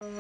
Well,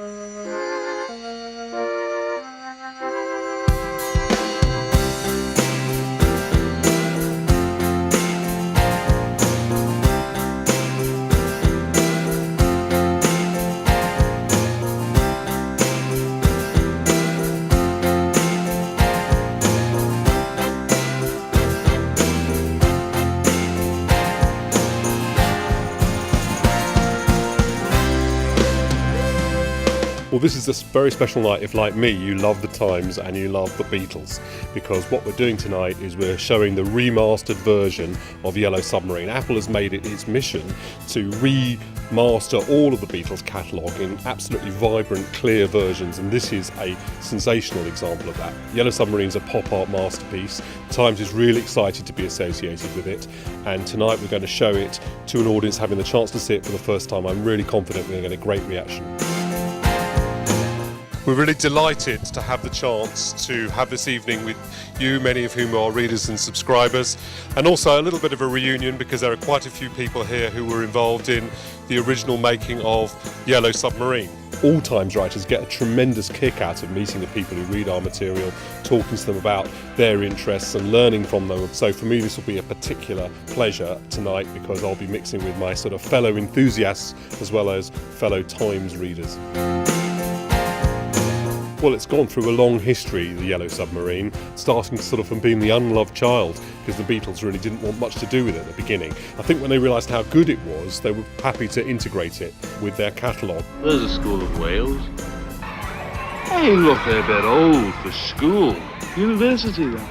this is a very special night if, like me, you love the Times and you love the Beatles, because what we're doing tonight is we're showing the remastered version of Yellow Submarine. Apple has made it its mission to remaster all of the Beatles catalogue in absolutely vibrant, clear versions, and this is a sensational example of that. Yellow Submarine's a pop art masterpiece. The Times is really excited to be associated with it, and tonight we're going to show it to an audience having the chance to see it for the first time. I'm really confident we're going to get a great reaction. We're really delighted to have the chance to have this evening with you, many of whom are readers and subscribers, and also a little bit of a reunion because there are quite a few people here who were involved in the original making of Yellow Submarine. All Times writers get a tremendous kick out of meeting the people who read our material, talking to them about their interests and learning from them. So for me this will be a particular pleasure tonight because I'll be mixing with my sort of fellow enthusiasts as well as fellow Times readers. Well, it's gone through a long history, the Yellow Submarine, starting sort of from being the unloved child, because the Beatles really didn't want much to do with it at the beginning. I think when they realised how good it was, they were happy to integrate it with their catalogue. There's a School of Wales. Hey, look, they're a bit old for school. University, then.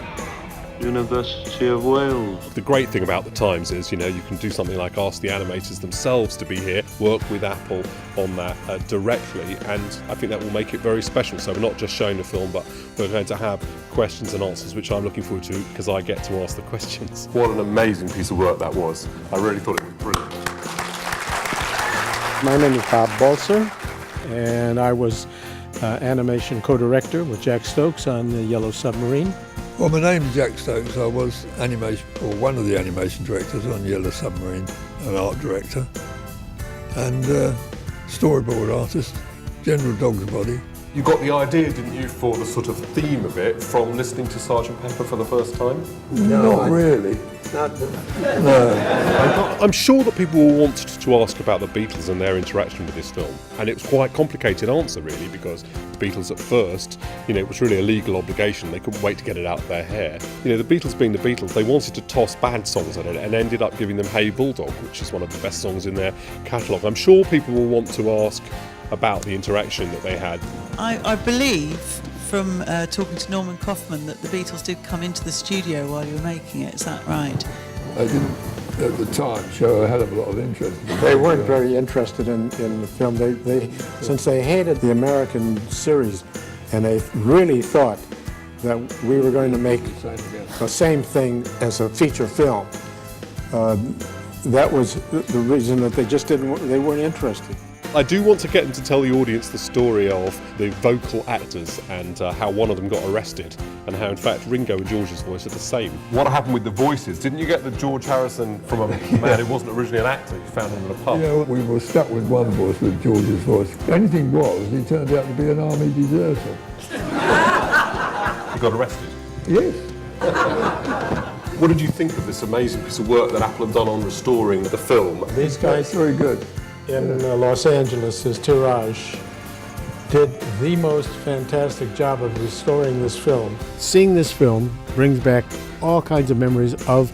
University of Wales. The great thing about the Times is, you can do something like ask the animators themselves to be here, work with Apple on that directly, and I think that will make it very special. So we're not just showing the film, but we're going to have questions and answers, which I'm looking forward to because I get to ask the questions. What an amazing piece of work that was. I really thought it was brilliant. My name is Bob Balser, and I was animation co-director with Jack Stokes on the Yellow Submarine. Well, my name's Jack Stokes. I was one of the animation directors on Yellow Submarine, an art director, and storyboard artist, general dog's body. You got the idea, didn't you, for the sort of theme of it from listening to Sgt. Pepper for the first time? Not really. No. I'm sure that people will want to ask about the Beatles and their interaction with this film, and it was quite a complicated answer really, because the Beatles at first, it was really a legal obligation. They couldn't wait to get it out of their hair. The Beatles being the Beatles, they wanted to toss bad songs at it and ended up giving them Hey Bulldog, which is one of the best songs in their catalogue. I'm sure people will want to ask about the interaction that they had. I believe from talking to Norman Kaufman that the Beatles did come into the studio while you were making it, is that right? I didn't, at the time, show a hell of a lot of interest. They weren't very interested in the film. Since they hated the American series, and they really thought that we were going to make the same thing as a feature film. That was the reason that they weren't interested. I do want to get them to tell the audience the story of the vocal actors and how one of them got arrested, and how in fact Ringo and George's voice are the same. What happened with the voices? Didn't you get the George Harrison from a man who wasn't originally an actor, you found him in a pub? Yeah, we were stuck with one voice, with George's voice. The only thing was, he turned out to be an army deserter. You got arrested? Yes. What did you think of this amazing piece of work that Apple had done on restoring the film? These guys very good. In Los Angeles, as Tirage, did the most fantastic job of restoring this film. Seeing this film brings back all kinds of memories of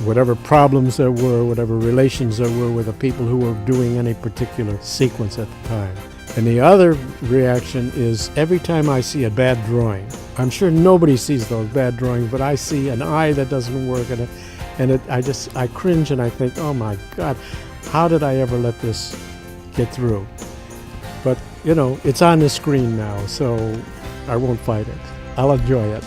whatever problems there were, whatever relations there were with the people who were doing any particular sequence at the time. And the other reaction is every time I see a bad drawing, I'm sure nobody sees those bad drawings, but I see an eye that doesn't work, I cringe and I think, oh my God, how did I ever let this get through? But, it's on the screen now, so I won't fight it. I'll enjoy it.